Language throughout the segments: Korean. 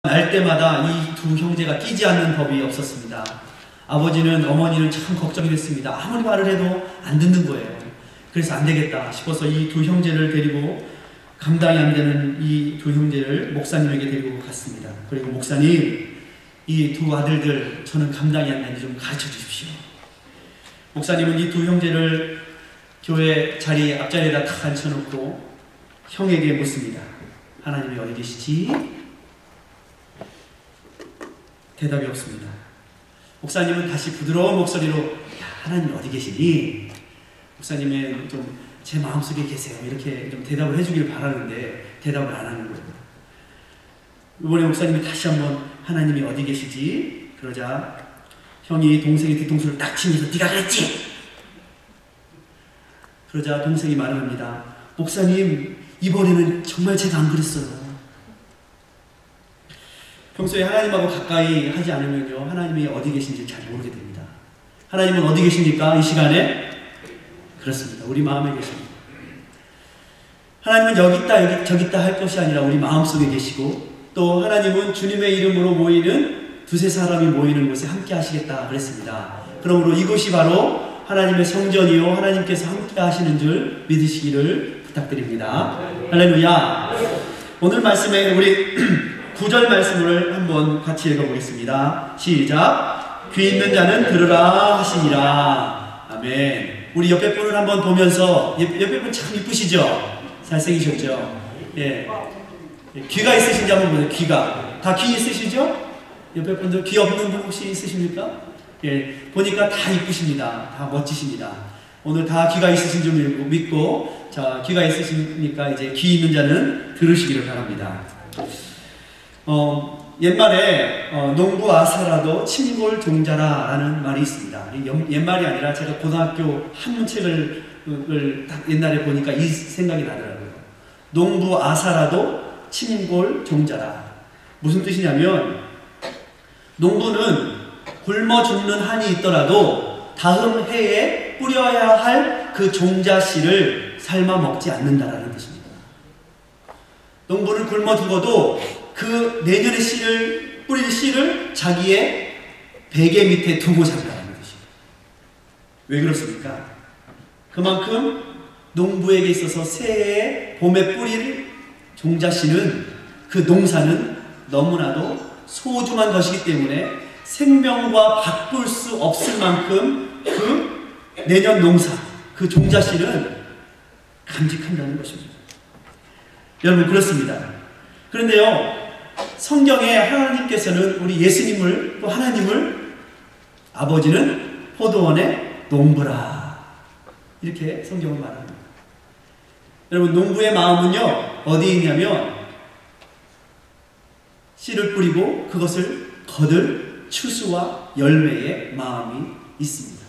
날 때마다 이 두 형제가 끼지 않는 법이 없었습니다. 아버지는 어머니는 참 걱정이 됐습니다. 아무리 말을 해도 안 듣는 거예요. 그래서 안 되겠다 싶어서 이 두 형제를 데리고 감당이 안 되는 이 두 형제를 목사님에게 데리고 갔습니다. 그리고 목사님, 이 두 아들들 저는 감당이 안 되는데 좀 가르쳐 주십시오. 목사님은 이 두 형제를 교회 자리 앞자리에다 탁 앉혀놓고 형에게 묻습니다. 하나님이 어디 계시지? 대답이 없습니다. 목사님은 다시 부드러운 목소리로 야, 하나님 어디 계시니? 목사님은 좀 제 마음속에 계세요. 이렇게 좀 대답을 해주길 바라는데 대답을 안 하는 거예요. 이번에 목사님이 다시 한번 하나님이 어디 계시지? 그러자 형이 동생의 뒤통수를 딱 치면서 네가 그랬지? 그러자 동생이 말을 합니다. 목사님, 이번에는 정말 제가 안 그랬어요. 평소에 하나님하고 가까이 하지 않으면요, 하나님이 어디 계신지 잘 모르게 됩니다. 하나님은 어디 계십니까? 이 시간에? 그렇습니다. 우리 마음에 계십니다. 하나님은 여기 있다, 저기 있다 할 것이 아니라 우리 마음속에 계시고, 또 하나님은 주님의 이름으로 모이는 두세 사람이 모이는 곳에 함께 하시겠다 그랬습니다. 그러므로 이곳이 바로 하나님의 성전이요, 하나님께서 함께 하시는 줄 믿으시기를 부탁드립니다. 할렐루야. 오늘 말씀에 우리 9절 말씀을 한번 같이 읽어보겠습니다. 시작. 귀 있는 자는 들으라 하시니라. 아멘. 우리 옆에 분을 한번 보면서, 옆에 분 참 이쁘시죠? 잘생기셨죠? 예. 귀가 있으신지 한번 보세요. 귀가. 다 귀 있으시죠? 옆에 분들 귀 없는 분 혹시 있으십니까? 예. 보니까 다 이쁘십니다. 다 멋지십니다. 오늘 다 귀가 있으신 줄 믿고, 자, 귀가 있으시니까 이제 귀 있는 자는 들으시기를 바랍니다. 옛말에 농부 아사라도 침골 종자라 라는 말이 있습니다. 옛말이 아니라 제가 고등학교 한문책을 딱 옛날에 보니까 이 생각이 나더라고요. 농부 아사라도 침골 종자라. 무슨 뜻이냐면, 농부는 굶어 죽는 한이 있더라도 다음 해에 뿌려야 할 그 종자 씨를 삶아 먹지 않는다라는 뜻입니다. 농부는 굶어 죽어도 그 내년의 씨를, 뿌릴 씨를 자기의 베개 밑에 두고 산다는 뜻이에요. 왜 그렇습니까? 그만큼 농부에게 있어서 새해에 봄에 뿌릴 종자 씨는, 그 농사는 너무나도 소중한 것이기 때문에 생명과 바꿀 수 없을 만큼 그 내년 농사, 그 종자 씨는 간직한다는 것입니다. 여러분, 그렇습니다. 그런데요, 성경에 하나님께서는 우리 예수님을, 또 하나님을 아버지는 포도원의 농부라 이렇게 성경을 말합니다. 여러분, 농부의 마음은요 어디에 있냐면 씨를 뿌리고 그것을 거둘 추수와 열매의 마음이 있습니다.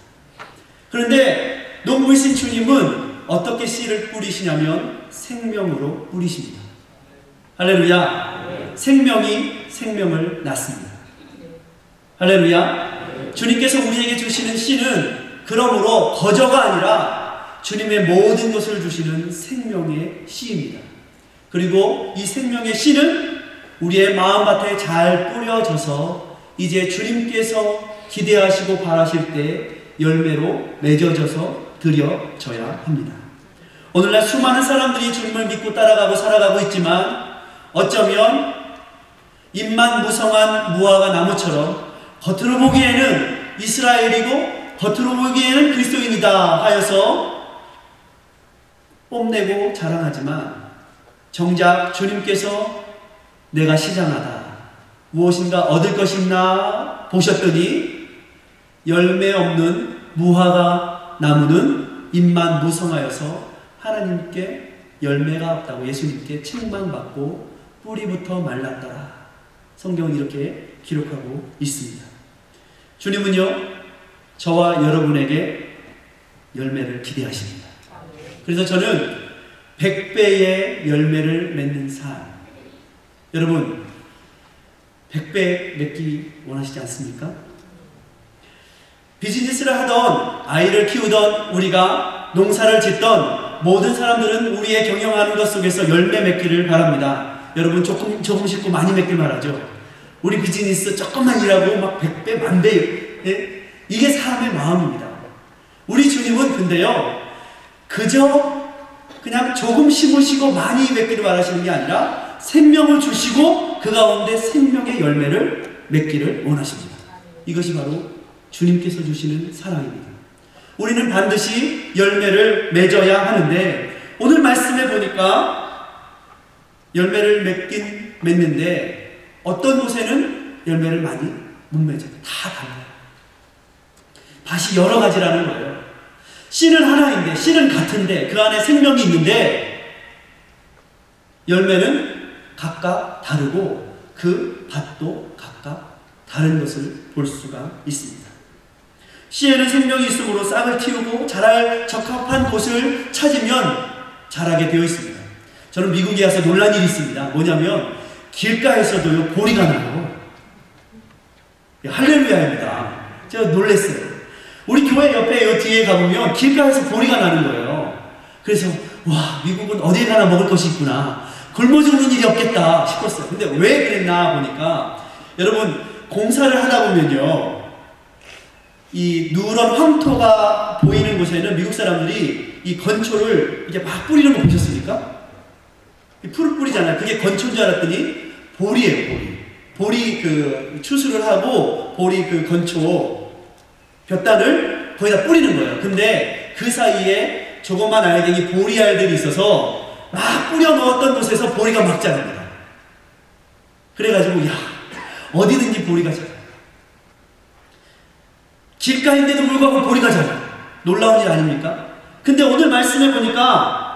그런데 농부이신 주님은 어떻게 씨를 뿌리시냐면 생명으로 뿌리십니다. 할렐루야. 생명이 생명을 낳습니다. 할렐루야. 주님께서 우리에게 주시는 씨는 그러므로 거저가 아니라 주님의 모든 것을 주시는 생명의 씨입니다. 그리고 이 생명의 씨는 우리의 마음밭에 잘 뿌려져서 이제 주님께서 기대하시고 바라실 때 열매로 맺어져서 드려져야 합니다. 오늘날 수많은 사람들이 주님을 믿고 따라가고 살아가고 있지만 어쩌면 잎만 무성한 무화과 나무처럼 겉으로 보기에는 이스라엘이고 겉으로 보기에는 그리스도인이다 하여서 뽐내고 자랑하지만 정작 주님께서 내가 시장하다 무엇인가 얻을 것이 있나 보셨더니 열매 없는 무화과 나무는 잎만 무성하여서 하나님께 열매가 없다고 예수님께 책망받고 뿌리부터 말랐더라. 성경은 이렇게 기록하고 있습니다. 주님은요 저와 여러분에게 열매를 기대하십니다. 그래서 저는 100배의 열매를 맺는 삶, 여러분 100배 맺기 원하시지 않습니까? 비즈니스를 하던 아이를 키우던 우리가 농사를 짓던 모든 사람들은 우리의 경영하는 것 속에서 열매 맺기를 바랍니다. 여러분 조금 싣고 많이 맺길 바라죠. 우리 비즈니스 조금만 일하고 막 100배, 만배, 예? 이게 사람의 마음입니다. 우리 주님은 근데요, 그저 그냥 조금 심으시고 많이 맺기를 바라시는 게 아니라 생명을 주시고 그 가운데 생명의 열매를 맺기를 원하십니다. 이것이 바로 주님께서 주시는 사랑입니다. 우리는 반드시 열매를 맺어야 하는데, 오늘 말씀해 보니까 열매를 맺는데 어떤 곳에는 열매를 많이 못 맺어요. 다 달라요. 밭이 여러 가지라는 거예요. 씨는 하나인데, 씨는 같은데 그 안에 생명이 있는데 열매는 각각 다르고 그 밭도 각각 다른 것을 볼 수가 있습니다. 씨에는 생명이 있으므로 싹을 틔우고 자랄 적합한 곳을 찾으면 자라게 되어 있습니다. 저는 미국에 와서 놀란 일이 있습니다. 뭐냐면 길가에서도요 보리가 나요. 할렐루야입니다. 제가 놀랐어요. 우리 교회 옆에 이 뒤에 가보면 길가에서 보리가 나는 거예요. 그래서 와, 미국은 어디에 가나 먹을 것이 있구나, 굶어 죽는 일이 없겠다 싶었어요. 근데 왜 그랬나 보니까, 여러분 공사를 하다 보면요 이 누런 황토가 보이는 곳에는 미국 사람들이 이 건초를 이렇게 막 뿌리는 거 보셨습니까? 풀을 뿌리잖아요. 그게 건초인 줄 알았더니 보리예요. 보리 그 추수를 하고 보리 그 건초 볕단을 거기다 뿌리는 거예요. 근데 그 사이에 조그만 알갱이 보리알들이 있어서 막 뿌려 넣었던 곳에서 보리가 막 자랍니다. 그래가지고 야, 어디든지 보리가 자라. 길가인데도 불구하고 보리가 자라. 놀라운 일 아닙니까? 근데 오늘 말씀해 보니까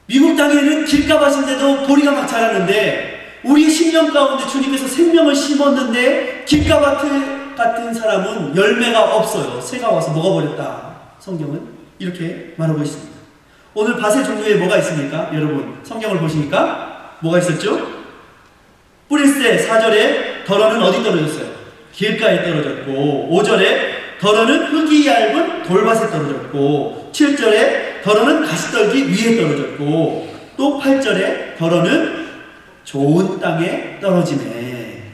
미국 땅에는 길가밭인데도 보리가 막 자라는데, 우리의 심령 가운데 주님께서 생명을 심었는데 길가밭 같은 사람은 열매가 없어요. 새가 와서 먹어버렸다. 성경은 이렇게 말하고 있습니다. 오늘 밭의 종류에 뭐가 있습니까? 여러분 성경을 보시니까 뭐가 있었죠? 뿌릴 때 4절에 덜어는 어디 떨어졌어요? 길가에 떨어졌고, 5절에 덜어는 흙이 얇은 돌밭에 떨어졌고, 7절에 덜어는 가시떨기 위에 떨어졌고, 또 8절에 덜어는 좋은 땅에 떨어지네.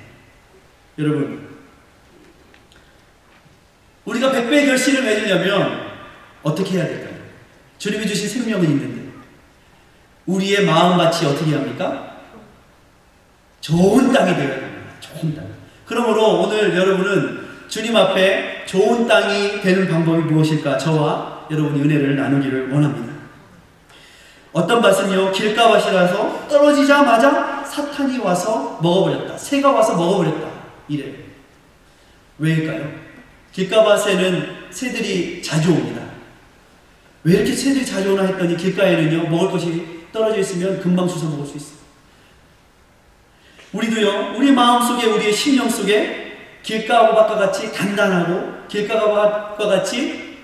여러분, 우리가 100배의 결실을 맺으려면 어떻게 해야 될까요? 주님이 주신 생명은 있는데 우리의 마음밭이 어떻게 합니까? 좋은 땅이 되어야 됩니다. 좋은 땅. 그러므로 오늘 여러분은 주님 앞에 좋은 땅이 되는 방법이 무엇일까? 저와 여러분이 은혜를 나누기를 원합니다. 어떤 밭은요, 길가밭이라서 떨어지자마자 사탄이 와서 먹어버렸다, 새가 와서 먹어버렸다, 이래요. 왜일까요? 길가밭에는 새들이 자주 옵니다. 왜 이렇게 새들이 자주 오나 했더니 길가에는요 먹을 것이 떨어져 있으면 금방 주워 먹을 수 있어요. 우리도요, 우리 마음속에, 우리의 심령 속에 길가밭과 같이 단단하고 길가밭과 같이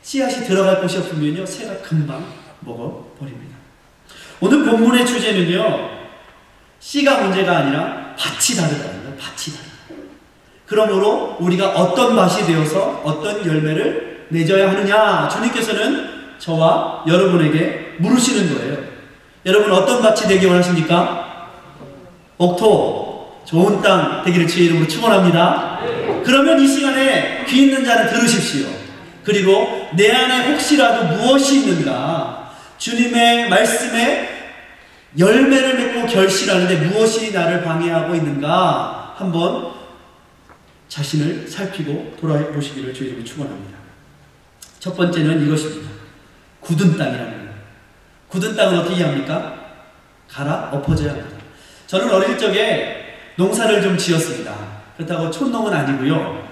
씨앗이 들어갈 곳이 없으면요 새가 금방 먹어버립니다. 오늘 본문의 주제는요, 씨가 문제가 아니라 밭이 다르다는 거예요. 밭이 다르다. 그러므로 우리가 어떤 밭이 되어서 어떤 열매를 맺어야 하느냐, 주님께서는 저와 여러분에게 물으시는 거예요. 여러분 어떤 밭이 되기 원하십니까? 옥토, 좋은 땅 되기를 주의 이름으로 축원합니다. 그러면 이 시간에 귀 있는 자는 들으십시오. 그리고 내 안에 혹시라도 무엇이 있는가, 주님의 말씀에 열매를 맺고 결실하는데 무엇이 나를 방해하고 있는가 한번 자신을 살피고 돌아보시기를 주의 이름으로 축원합니다. 첫 번째는 이것입니다. 굳은 땅이라는 거예요. 굳은 땅은 어떻게 합니까? 갈아 엎어져야 합니다. 저는 어릴 적에 농사를 좀 지었습니다. 그렇다고 촌농은 아니고요.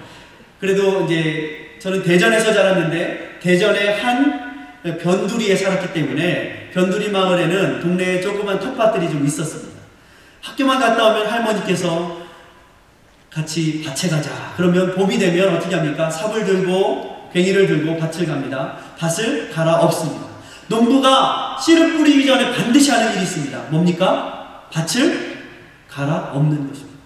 그래도 이제 저는 대전에서 자랐는데 대전의 한 변두리에 살았기 때문에 변두리 마을에는 동네에 조그만 텃밭들이 좀 있었습니다. 학교만 갔다 오면 할머니께서 같이 밭에 가자. 그러면 봄이 되면 어떻게 합니까? 삽을 들고 괭이를 들고 밭을 갑니다. 밭을 갈아 엎습니다. 농부가 씨를 뿌리기 전에 반드시 하는 일이 있습니다. 뭡니까? 밭을 갈아 엎는 것입니다.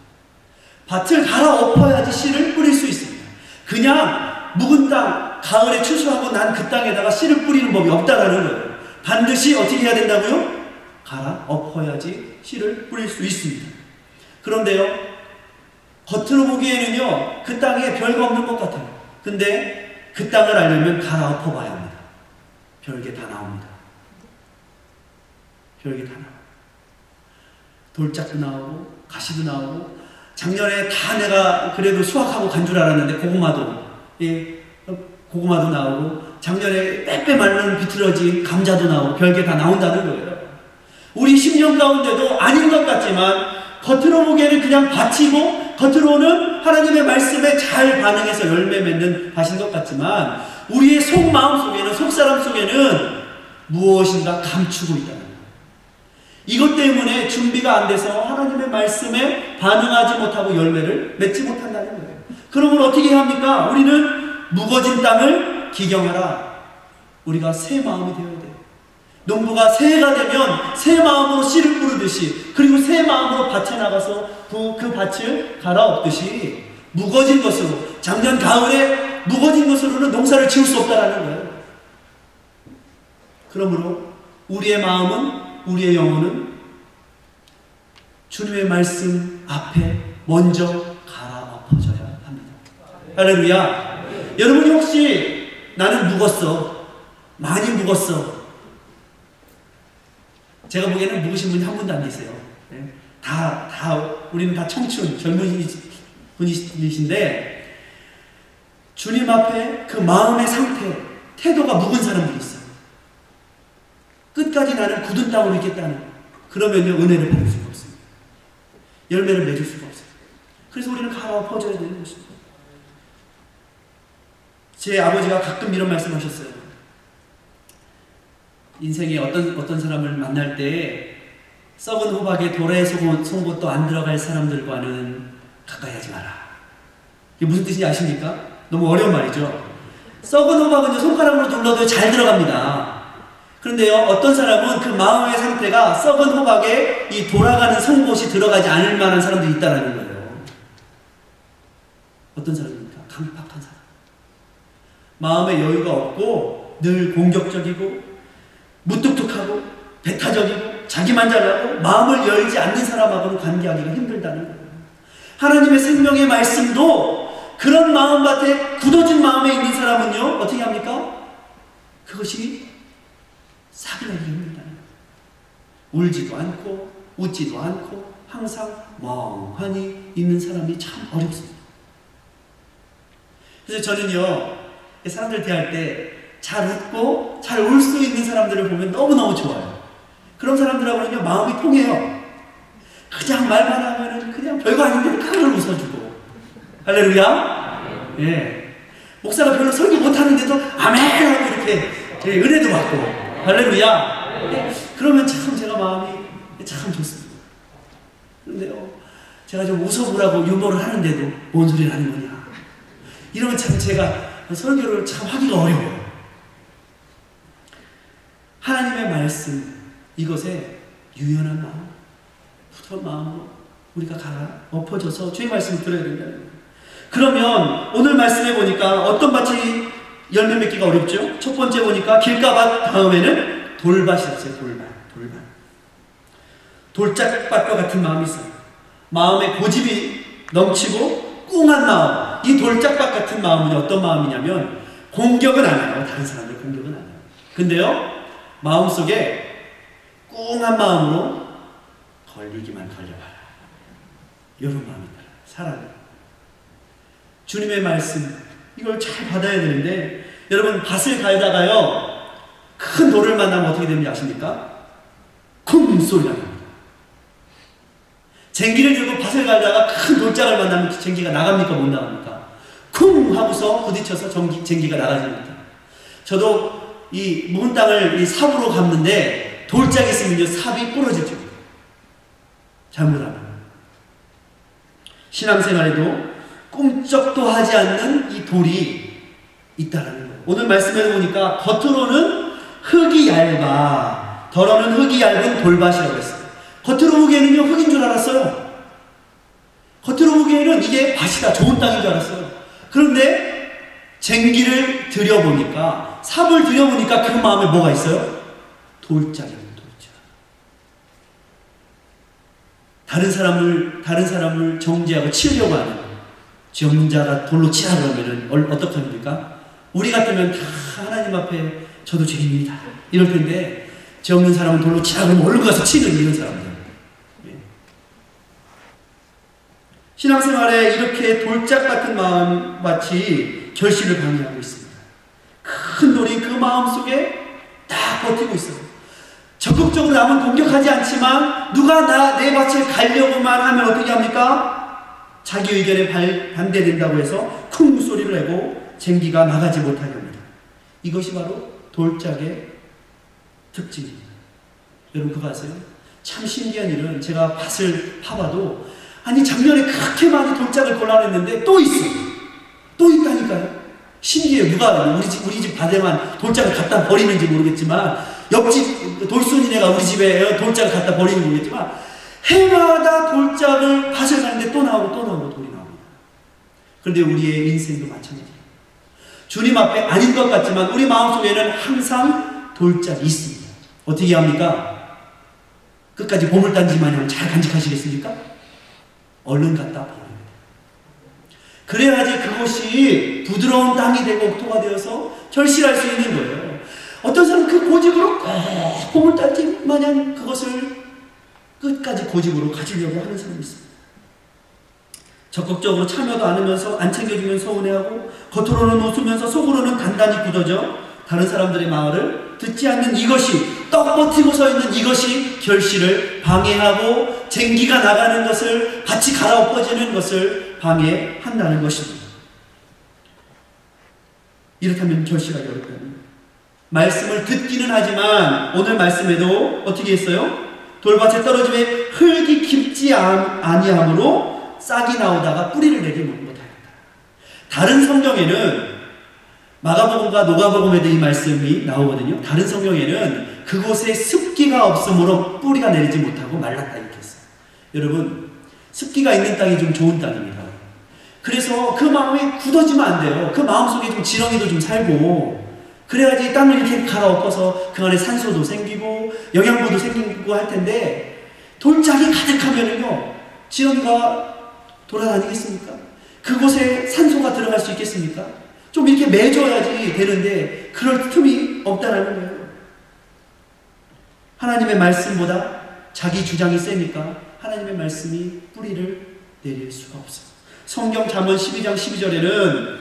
밭을 갈아 엎어야지 씨를 뿌릴 수 있습니다. 그냥 묵은 땅, 가을에 추수하고 난 그 땅에다가 씨를 뿌리는 법이 없다라는 거예요. 반드시 어떻게 해야 된다고요? 갈아 엎어야지 씨를 뿌릴 수 있습니다. 그런데요, 겉으로 보기에는요, 그 땅에 별거 없는 것 같아요. 근데 그 땅을 알려면 갈아엎어 봐야 합니다. 별게 다 나옵니다. 별게 다 나와요. 돌짝도 나오고 가시도 나오고, 작년에 다 내가 그래도 수확하고 간 줄 알았는데 고구마도, 예, 고구마도 나오고, 작년에 빼빼 말른 비틀어진 감자도 나오고, 별게 다 나온다는 거예요. 우리 10년 가운데도 아닌 것 같지만 겉으로 보기에는 그냥 밭이고, 겉으로는 하나님의 말씀에 잘 반응해서 열매 맺는 밭인 것 같지만, 우리의 속마음 속에는, 속사람 속에는 무엇인가 감추고 있다는 거예요. 이것 때문에 준비가 안 돼서 하나님의 말씀에 반응하지 못하고 열매를 맺지 못한다는 거예요. 그러면 어떻게 해야 합니까? 우리는 묵어진 땅을 기경하라. 우리가 새 마음이 되어야 돼요. 농부가 새해가 되면 새 마음으로 씨를 뿌리듯이, 그리고 새 마음으로 밭에 나가서 그 밭을 갈아엎듯이, 묵어진 것으로, 작년 가을에 묵어진 것으로는 농사를 지을 수 없다라는 거예요. 그러므로 우리의 마음은, 우리의 영혼은 주님의 말씀 앞에 먼저 갈아엎어져야 합니다. 할렐루야. 여러분이 혹시 나는 묵었어, 많이 묵었어, 제가 보기에는 묵으신 분이 한 분도 안 계세요. 우리는 다 청춘, 젊은 분이신데, 주님 앞에 그 마음의 상태, 태도가 묵은 사람들이 있어요. 끝까지 나는 굳은 땅으로 있겠다는, 그러면요, 은혜를 받을 수가 없습니다. 열매를 맺을 수가 없어요. 그래서 우리는 갈아엎어져야 되는 것입니다. 제 아버지가 가끔 이런 말씀 하셨어요. 인생에 어떤 사람을 만날 때 썩은 호박에 돌에 сон 것도 안 들어갈 사람들과는 가까이 하지 마라. 이게 무슨 뜻인지 아십니까? 너무 어려운 말이죠. 썩은 호박은 손가락으로 눌러도 잘 들어갑니다. 그런데요, 어떤 사람은 그 마음의 상태가 썩은 호박에 이 돌아가는 송곳이 들어가지 않을 만한 사람들이 있다는 거예요. 어떤 사람입니까? 강팍한 사람. 마음에 여유가 없고 늘 공격적이고 무뚝뚝하고 배타적이고 자기만 잘하고 마음을 열지 않는 사람하고는 관계하기가 힘들다는 거예요. 하나님의 생명의 말씀도 그런 마음밭에 굳어진 마음에 있는 사람은요, 어떻게 합니까? 그것이 사귀하기 힘들다는 거예요. 울지도 않고 웃지도 않고 항상 멍하니 있는 사람이 참 어렵습니다. 그래서 저는요, 사람들 대할 때 잘 웃고 잘 울 수 있는 사람들을 보면 너무너무 좋아요. 그런 사람들하고는요, 마음이 통해요. 그냥 말만 하면은 그냥 별거 아닌데 크르르 웃어주고. 할렐루야. 예. 목사가 별로 설교 못하는데도 아멘 하고 이렇게 은혜도 받고. 할렐루야. 예. 그러면 참 제가 마음이 참 좋습니다. 그런데요, 제가 좀 웃어보라고 유머를 하는데도 뭔 소리를 하는 거냐, 이러면 참 제가 설교를 참 하기가 어려워요. 하나님의 말씀, 이것에 유연한 마음, 부드러운 마음으로 우리가 엎어져서 주의 말씀을 들어야 된다는 거예요. 그러면 오늘 말씀해 보니까 어떤 밭이 열매 맺기가 어렵죠? 첫 번째 보니까 길가밭, 다음에는 돌밭이었어요. 돌밭. 돌짝밭과 같은 마음이 있어요. 마음에 고집이 넘치고 꿍한 마음. 이 돌짝밭 같은 마음은 어떤 마음이냐면, 공격은 안 해요. 다른 사람들 공격은 안 해요. 근데요, 마음속에 꿍한 마음으로 걸리기만 걸려봐라, 이런 마음이다. 사랑해. 주님의 말씀, 이걸 잘 받아야 되는데, 여러분, 밭을 갈다가요, 큰 돌을 만나면 어떻게 되는지 아십니까? 쿵 소리가 납니다. 쟁기를 들고 밭을 갈다가 큰 돌짝을 만나면 쟁기가 나갑니까? 못 나갑니까? 쿵 하고서 부딪혀서 쟁기가 나가집니다. 저도 이 묵은 땅을 이 삽으로 감는데 돌짝이 있으면요, 삽이 부러지죠. 잘못하면. 신앙생활에도 꿈쩍도 하지 않는 이 돌이 있다라는 거예요. 오늘 말씀해 보니까 겉으로는 흙이 얇아, 덜어는 흙이 얇은 돌밭이라고 했어요. 겉으로 보기에는요, 흙인 줄 알았어요. 겉으로 보기에는 이게 밭이다, 좋은 땅인 줄 알았어요. 그런데 쟁기를 들여보니까, 삽을 들여보니까 그 마음에 뭐가 있어요? 돌짝이에요, 돌짝. 다른 사람을 정죄하고 치우려고 하는 정자가 돌로 치라 그러면은 어떻게 합니까? 우리 같으면 다 하나님 앞에 저도 죄인입니다 이럴 텐데, 죄 없는 사람은 돌로 치라 그러면 얼른 가서 치는 이런 사람들. 신앙생활에 이렇게 돌짝 같은 마음같이 결실을 방해하고 있습니다. 큰 돌이 그 마음속에 딱 버티고 있어요. 적극적으로 남은 공격하지 않지만 누가 내 밭을 가려고만 하면 어떻게 합니까? 자기 의견에 반대된다고 해서 쿵 소리를 내고 쟁기가 나가지 못하게 합니다. 이것이 바로 돌짝의 특징입니다. 여러분 그거 아세요? 참 신기한 일은 제가 밭을 파봐도 아니 작년에 그렇게 많이 돌짝을 골라냈는데 또 있어. 또 있다니까요. 신기해요. 누가 우리 집 밭에만 돌짝을 갖다 버리는지 모르겠지만, 옆집 돌순이네가 우리 집에 돌짝을 갖다 버리는지 모르겠지만, 해마다 돌짝을 밭을 가는데 또 나오고 또 나오고 돌이 나옵니다. 그런데 우리의 인생도 마찬가지예요. 주님 앞에 아닌 것 같지만 우리 마음속에는 항상 돌짝이 있습니다. 어떻게 합니까? 끝까지 보물단지 마냥 잘 간직하시겠습니까? 얼른 갖다 버립니다. 그래야지 그것이 부드러운 땅이 되고 옥토가 되어서 결실할 수 있는 거예요. 어떤 사람은 그 고집으로 꼭 보물단지 마냥 그것을 끝까지 고집으로 가지려고 하는 사람이 있습니다. 적극적으로 참여도 않으면서 안 챙겨주면 서운해하고, 겉으로는 웃으면서 속으로는 단단히 굳어져 다른 사람들의 말을 듣지 않는 이것이, 떡 버티고 서 있는 이것이 결실을 방해하고 쟁기가 나가는 것을, 밭이 갈아엎어지는 것을 방해한다는 것입니다. 이렇다면 결실하기 어렵다는, 말씀을 듣기는 하지만 오늘 말씀에도 어떻게 했어요? 돌밭에 떨어짐에 흙이 깊지 아니하므로 싹이 나오다가 뿌리를 내지 못하였다. 다른 성경에는, 마가복음과 누가복음에도 이 말씀이 나오거든요. 다른 성경에는 그곳에 습기가 없으므로 뿌리가 내리지 못하고 말랐다 이렇게 했어요. 여러분, 습기가 있는 땅이 좀 좋은 땅입니다. 그래서 그 마음이 굳어지면 안 돼요. 그 마음속에 좀 지렁이도 좀 살고, 그래야지 땅을 이렇게 갈아엎어서 그 안에 산소도 생기고 영양분도 생기고 할 텐데, 돌짝이 가득하면은요 지렁이가 돌아다니겠습니까? 그곳에 산소가 들어갈 수 있겠습니까? 좀 이렇게 매줘야지 되는데 그럴 틈이 없다라는 거예요. 하나님의 말씀보다 자기 주장이 세니까 하나님의 말씀이 뿌리를 내릴 수가 없어요. 성경 잠언 12장 12절에는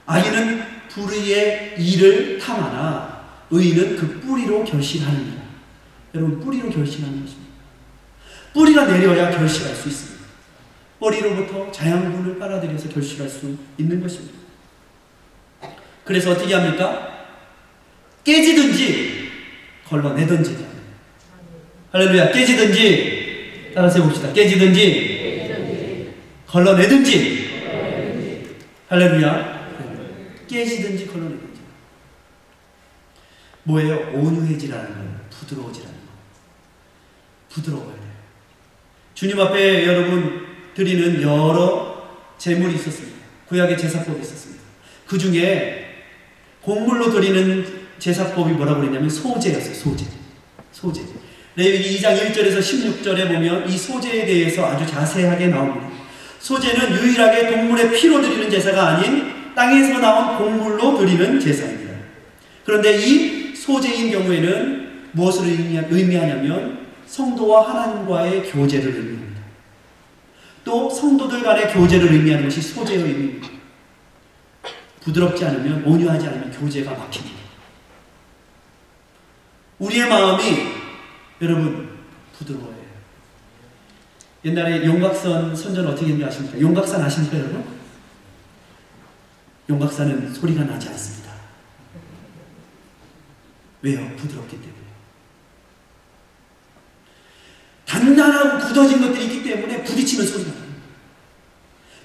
아이는 불의의 이를 탐하나 의인은 그 뿌리로 결실하느니라. 여러분, 뿌리로 결실하는 것입니다. 뿌리가 내려야 결실할 수 있습니다. 뿌리로부터 자양분을 빨아들여서 결실할 수 있는 것입니다. 그래서 어떻게 합니까? 깨지든지 걸러내든지. 할렐루야. 깨지든지, 따라서 해봅시다. 깨지든지 걸러내든지. 할렐루야. 깨지든지 걸러내든지. 뭐예요? 온유해지라는 거예요. 부드러워지라는 거. 부드러워야 돼요. 주님 앞에 여러분 드리는 여러 제물이 있었습니다. 구약의 제사법이 있었습니다. 그 중에 곡물로 드리는 제사법이 뭐라고 그랬냐면 소제였어요. 소제. 레위기 2장 1절에서 16절에 보면 이 소제에 대해서 아주 자세하게 나옵니다. 소제는 유일하게 동물의 피로 드리는 제사가 아닌 땅에서 나온 곡물로 드리는 제사입니다. 그런데 이 소제인 경우에는 무엇을 의미하냐면 성도와 하나님과의 교제를 의미합니다. 또 성도들 간의 교제를 의미하는 것이 소제의 의미입니다. 부드럽지 않으면, 온유하지 않으면 교제가 막힙니다. 우리의 마음이 여러분 부드러워요. 옛날에 용각산 선전 어떻게 했는지 아십니까? 용각산 아십니까 여러분? 용각산은 소리가 나지 않습니다. 왜요? 부드럽기 때문에. 단단하고 굳어진 것들이 있기 때문에 부딪히면 소리가 나요.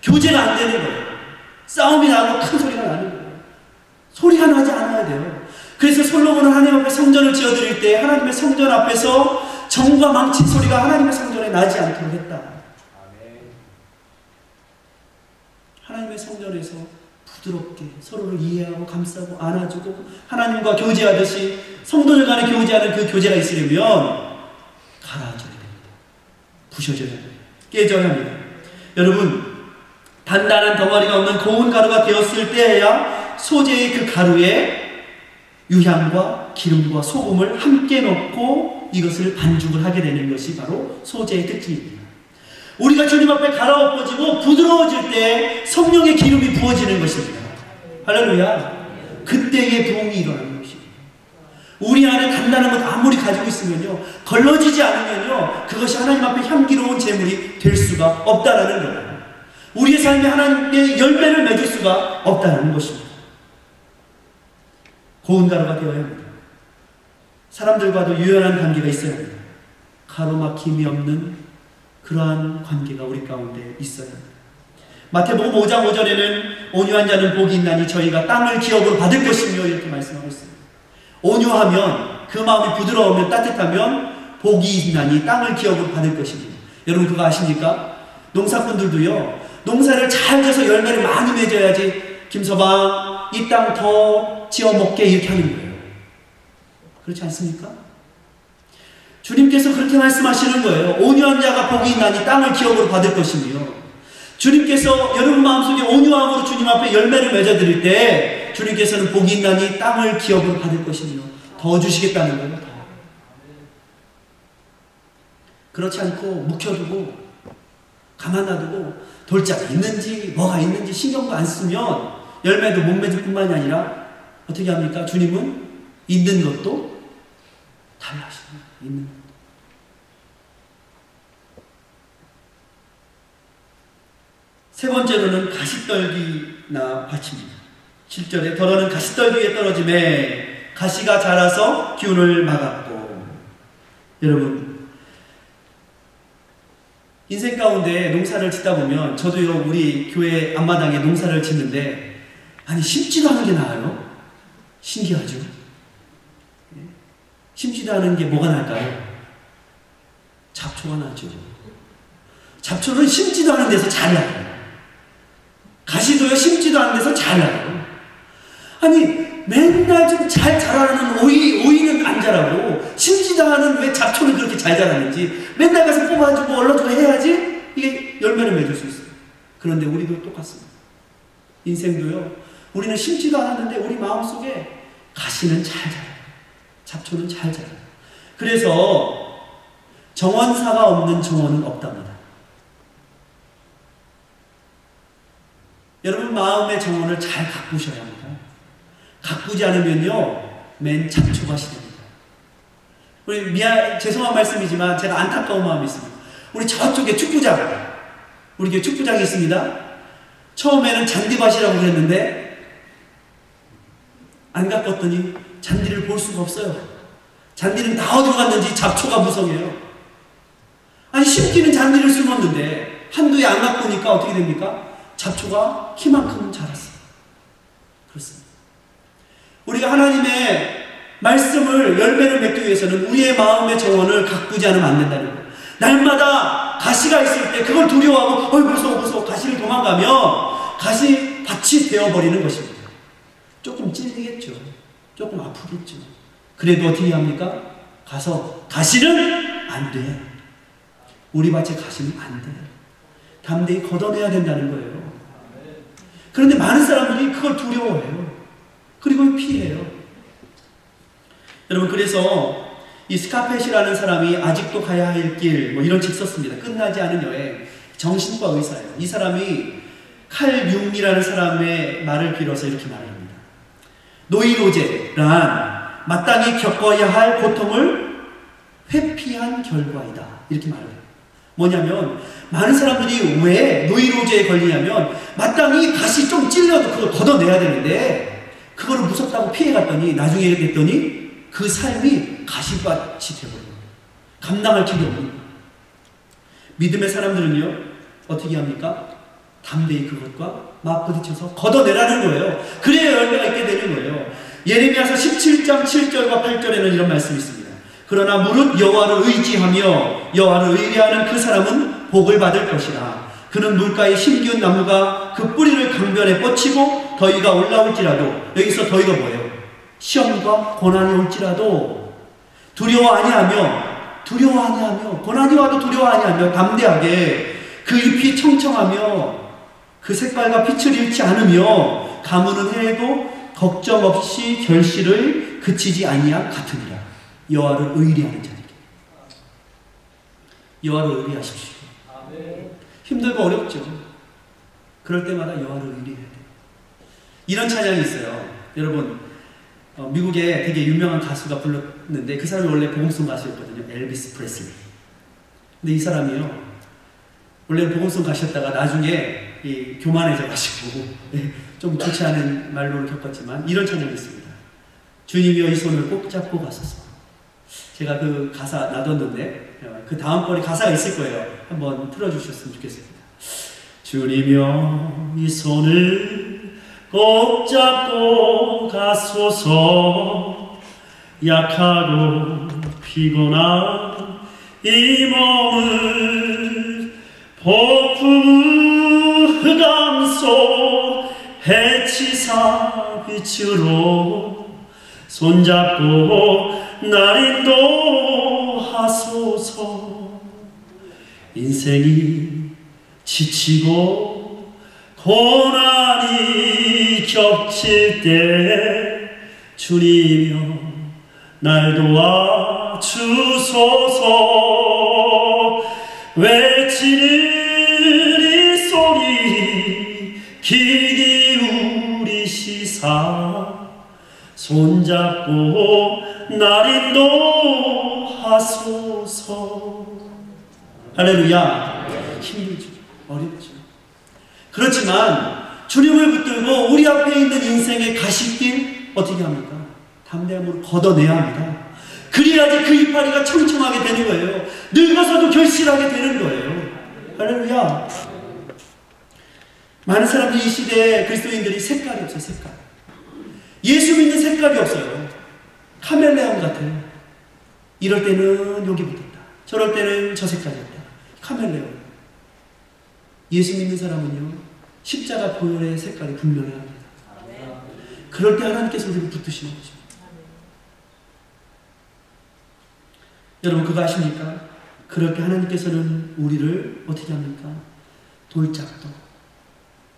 교제가 안 되는 거예요. 싸움이 나고 큰 소리가 나는 거예요. 소리가 나지 않아야 돼요. 그래서 솔로몬은 하나님 앞에 성전을 지어드릴 때 하나님의 성전 앞에서 정과 망친 소리가 하나님의 성전에 나지 않도록 했다. 하나님의 성전에서 부드럽게 서로를 이해하고 감싸고 안아주고 하나님과 교제하듯이 성도들 간에 교제하는 그 교제가 있으려면 가라앉아야 됩니다. 부셔져야 합니다. 깨져야 합니다. 여러분, 단단한 덩어리가 없는 고운 가루가 되었을 때에야 소재의 그 가루에 유향과 기름과 소금을 함께 넣고 이것을 반죽을 하게 되는 것이 바로 소재의 특징입니다. 우리가 주님 앞에 갈아엎어지고 부드러워질 때 성령의 기름이 부어지는 것입니다. 할렐루야. 그때의 부흥이 일어나는 것입니다. 우리 안에 단단한 것 아무리 가지고 있으면요, 걸러지지 않으면요, 그것이 하나님 앞에 향기로운 제물이 될 수가 없다라는 거예요. 우리의 삶에 하나님께 열매를 맺을 수가 없다는 것입니다. 고운 가루가 되어야 합니다. 사람들과도 유연한 관계가 있어야 합니다. 가로막힘이 없는 그러한 관계가 우리 가운데 있어야 합니다. 마태복음 5장 5절에는 온유한 자는 복이 있나니 저희가 땅을 기업으로 받을 것이며 이렇게 말씀하고 있습니다. 온유하면, 그 마음이 부드러우면, 따뜻하면 복이 있나니 땅을 기업으로 받을 것입니다. 여러분 그거 아십니까? 농사꾼들도요, 농사를 잘 져서 열매를 많이 맺어야지 김서방 이 땅 더 지어 먹게 이렇게 하는 거예요. 그렇지 않습니까? 주님께서 그렇게 말씀하시는 거예요. 온유한 자가 복이 있나니 땅을 기업으로 받을 것이며, 주님께서 여러분 마음속에 온유함으로 주님 앞에 열매를 맺어드릴 때 주님께서는 복이 있나니 땅을 기업으로 받을 것이며 더 주시겠다는 거예요. 더. 그렇지 않고 묵혀두고 가만 놔두고 돌짝이 있는지 뭐가 있는지 신경도 안 쓰면 열매도 못 맺을 뿐만이 아니라 어떻게 합니까? 주님은 있는 것도 달라하십니다. 있는 것. 세 번째로는 가시떨기나 밭입니다. 7절에 더러는 가시떨기 위에 떨어짐에 가시가 자라서 기운을 막았고. 여러분, 인생 가운데 농사를 짓다 보면, 저도요 우리 교회 앞마당에 농사를 짓는데 아니 심지도 않은 게 나아요. 신기하죠? 심지도 않은 게 뭐가 날까요? 잡초가 나죠. 잡초는 심지도 않은 데서 잘 나요. 가시도요 심지도 않은 데서 잘 나요. 아니 맨날 좀 잘 자라는 오이는 안 자라고 심지도 않은 왜 잡초는 그렇게 잘 자라는지 맨날 가서 뽑아주고 얼러주고 해야지 이게 열매를 맺을 수 있어요. 그런데 우리도 똑같습니다. 인생도요, 우리는 심지도 않았는데 우리 마음속에 가시는 잘 자라요. 잡초는 잘 자라요. 그래서 정원사가 없는 정원은 없답니다. 여러분 마음의 정원을 잘 가꾸셔야 합니다. 가꾸지 않으면요 맨 잡초가 시됩니다. 우리 죄송한 말씀이지만 제가 안타까운 마음이 있습니다. 우리 저쪽에 축구장, 우리 교회 축구장이 있습니다. 처음에는 잔디밭이라고 그랬는데 안 가꿨더니 잔디를 볼 수가 없어요. 잔디는 다 어디로 갔는지 잡초가 무성해요. 아니 심기는 잔디를 심었는데 한두 해 안 가꾸니까 어떻게 됩니까? 잡초가 키만큼은 자랐어요. 그렇습니다. 우리가 하나님의 말씀을 열매를 맺기 위해서는 우리의 마음의 정원을 가꾸지 않으면 안 된다는 거예요. 날마다 가시가 있을 때 그걸 두려워하고 무서워 가시를 도망가면 가시 밭이 되어버리는 것입니다. 조금 찔리겠죠. 조금 아프겠죠. 그래도 어떻게 합니까? 가서 가시는 안 돼. 우리 밭에 가시는 안 돼. 담대히 걷어내야 된다는 거예요. 그런데 많은 사람들이 그걸 두려워해요. 그리고 피해요. 여러분 그래서 이 스카펫이라는 사람이 아직도 가야 할 길 이런 책 썼습니다. 끝나지 않은 여행. 정신과 의사예요. 이 사람이 칼 융이라는 사람의 말을 빌어서 이렇게 말을 합니다. 노이로제란 마땅히 겪어야 할 고통을 회피한 결과이다. 이렇게 말을 해요. 뭐냐면 많은 사람들이 왜 노이로제에 걸리냐면 마땅히 가시 좀 찔려도 그걸 걷어내야 되는데 그거를 무섭다고 피해갔더니 나중에 됐더니 그 삶이 가시밭이 되어버려요. 감당할 길이 없는 거예요. 믿음의 사람들은요 어떻게 합니까? 담대히 그것과 맞부딪혀서 걷어내라는 거예요. 그래야 열매가 있게 되는 거예요. 예레미야서 17장 7절과 8절에는 이런 말씀이 있습니다. 그러나 무릇 여호와를 의지하며 여호와를 의뢰하는 그 사람은 복을 받을 것이라. 그는 물가에 심기운 나무가 그 뿌리를 강변에 뻗치고 더위가 올라올지라도, 여기서 더위가 뭐예요? 시험과 고난이 올지라도 두려워 아니하며 두려워 아니하며, 고난이 와도 두려워 아니하며 담대하게 그 잎이 청청하며 그 색깔과 빛을 잃지 않으며 가무는 해에도 걱정 없이 결실을 그치지 아니함 같으니라. 여호와를 의리하는 자에게. 여호와를 의리하십시오. 힘들고 어렵죠. 그럴 때마다 여호와를 의리해야 돼요. 이런 찬양이 있어요. 여러분, 미국에 되게 유명한 가수가 불렀는데 그 사람이 원래 복음송 가수였거든요. 엘비스 프레슬리. 근데 이 사람이요, 원래 복음송 가셨다가 나중에 교만해져가지고 좀 좋지 않은 말로를 겪었지만 이런 찬양이 있습니다. 주님이여 이 손을 꼭 잡고 가소서. 제가 그 가사 놔뒀는데 그 다음번에 가사가 있을 거예요. 한번 틀어주셨으면 좋겠습니다. 주님이여 이 손을 꼭 잡고 가소서. 약하고 피곤한 이 몸을 폭풍 흑암속 해치사 빛으로 손잡고 날 인도하소서. 인생이 지치고 고난이 겹칠 때 주님이여 날 도와주소서. 외치는 이 소리 귀 기울이시사 손잡고 날 인도하소서. 할렐루야. 힘들죠. 어렵죠. 그렇지만 주님을 붙들고 우리 앞에 있는 인생의 가시길 어떻게 합니까? 담대함으로 걷어내야 합니다. 그래야지 그 이파리가 청청하게 되는 거예요. 늙어서도 결실하게 되는 거예요. 할렐루야. 많은 사람들이 이 시대에 그리스도인들이 색깔이 없어요. 색깔. 예수 믿는 색깔이 없어요. 카멜레온 같아요. 이럴 때는 여기 붙었다, 저럴 때는 저 색깔이었다. 카멜레온. 예수 믿는 사람은요, 십자가 보혈의 색깔이 분명해야 합니다. 그럴 때 하나님께서 우리를 붙드시는 거죠. 여러분 그거 아십니까? 그럴 때 하나님께서는 우리를 어떻게 합니까? 돌짝도,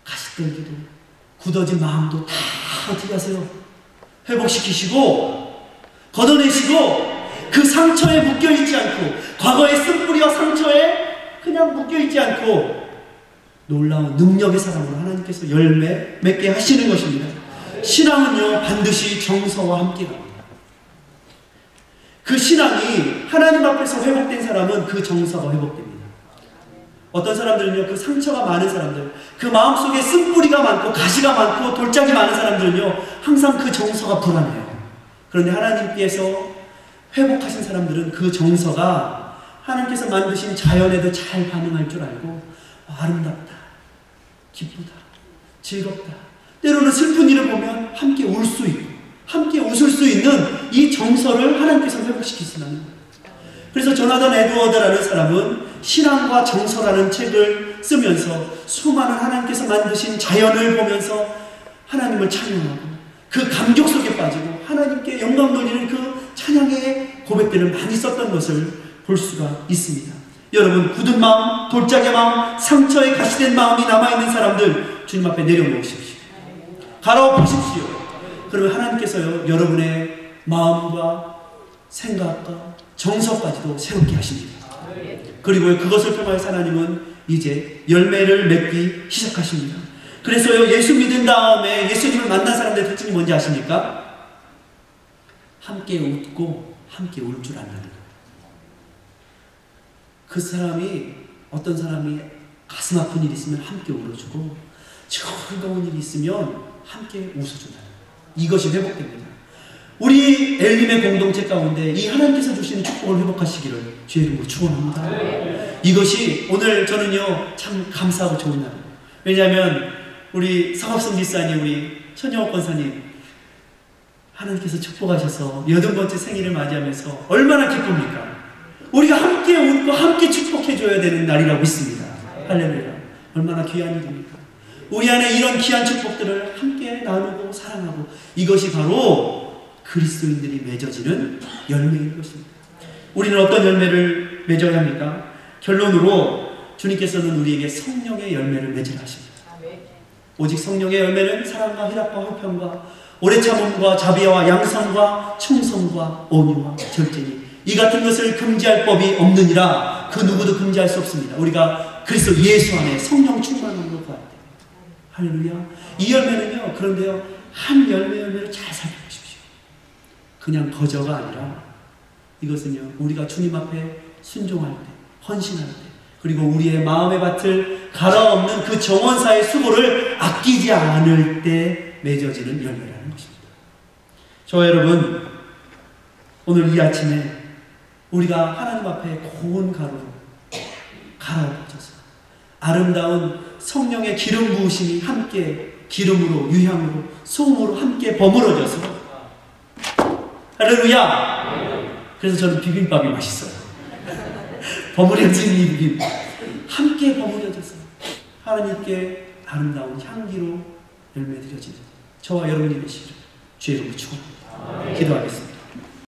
가시떨기도, 굳어진 마음도 다 어떻게 하세요? 회복시키시고 걷어내시고 그 상처에 묶여있지 않고, 과거의 쓴뿌리와 상처에 그냥 묶여있지 않고 놀라운 능력의 사람으로 하나님께서 열매 맺게 하시는 것입니다. 신앙은요 반드시 정서와 함께 갑니다. 그 신앙이 하나님 앞에서 회복된 사람은 그 정서가 회복됩니다. 어떤 사람들은요, 그 상처가 많은 사람들, 그 마음속에 쓴뿌리가 많고 가시가 많고 돌짝이 많은 사람들은요 항상 그 정서가 불안해요. 그런데 하나님께서 회복하신 사람들은 그 정서가 하나님께서 만드신 자연에도 잘 반응할 줄 알고 아름답다, 기쁘다, 즐겁다, 때로는 슬픈 일을 보면 함께 울 수 있고 함께 웃을 수 있는 이 정서를 하나님께서 회복시키신다는 거예요. 그래서 조나단 에드워드라는 사람은 신앙과 정서라는 책을 쓰면서 수많은 하나님께서 만드신 자연을 보면서 하나님을 찬양하고 그 감격 속에 빠지고 하나님께 영광 돌리는 그 찬양의 고백들을 많이 썼던 것을 볼 수가 있습니다. 여러분, 굳은 마음, 돌짝의 마음, 상처에 가시된 마음이 남아있는 사람들 주님 앞에 내려놓으십시오. 갈아엎으십시오. 그러면 하나님께서요 여러분의 마음과 생각과 정서까지도 새롭게 하십니다. 그리고 그것을 통하여 하나님은 이제 열매를 맺기 시작하십니다. 그래서요 예수 믿은 다음에 예수님을 만난 사람들의 특징이 뭔지 아십니까? 함께 웃고 함께 울 줄 안다는 거예요. 그 사람이, 어떤 사람이 가슴 아픈 일이 있으면 함께 울어주고 즐거운 일이 있으면 함께 웃어준다는 거예요. 이것이 회복됩니다. 우리 엘림의 공동체 가운데 이 하나님께서 주시는 축복을 회복하시기를 주의 이름으로 축원합니다. 이것이 오늘 저는요 참 감사하고 좋은 날이에요. 왜냐하면 우리 성합성 집사님, 우리 천영옥 권사님 하나님께서 축복하셔서 80번째 생일을 맞이하면서 얼마나 기쁩니까? 우리가 함께 웃고 함께 축복해줘야 되는 날이라고 믿습니다. 할렐루야. 얼마나 귀한 일입니까? 우리 안에 이런 귀한 축복들을 함께 나누고 사랑하고, 이것이 바로 그리스도인들이 맺어지는 열매인 것입니다. 우리는 어떤 열매를 맺어야 합니까? 결론으로 주님께서는 우리에게 성령의 열매를 맺으라 하십니다. 오직 성령의 열매는 사랑과 희락과 화평과 오래 참음과 자비와 양선과 충성과 온유와 절제니 이 같은 것을 금지할 법이 없느니라. 그 누구도 금지할 수 없습니다. 우리가 그리스도 예수 안에 성령 충만함으로 구할 때. 할렐루야. 이 열매는요, 그런데요, 한 열매를 잘 살펴보십시오. 그냥 거저가 아니라 이것은요, 우리가 주님 앞에 순종할 때, 헌신할 때, 그리고 우리의 마음의 밭을 갈아엎는 그 정원사의 수고를 아끼지 않을 때 맺어지는 열매라는 것입니다. 저와 여러분, 오늘 이 아침에 우리가 하나님 앞에 고운 가루로 갈아엎어져서 아름다운 성령의 기름 부으심이 함께 기름으로, 유향으로, 소금으로 함께 버무러져서, 할렐루야! 그래서 저는 비빔밥이 맛있어요. 버무려진 이 비빔밥 함께 버무려져서 하나님께 아름다운 향기로 열매 드려지는 저와 여러분이 되시기를 주의 이름으로 축원합니다. 기도하겠습니다.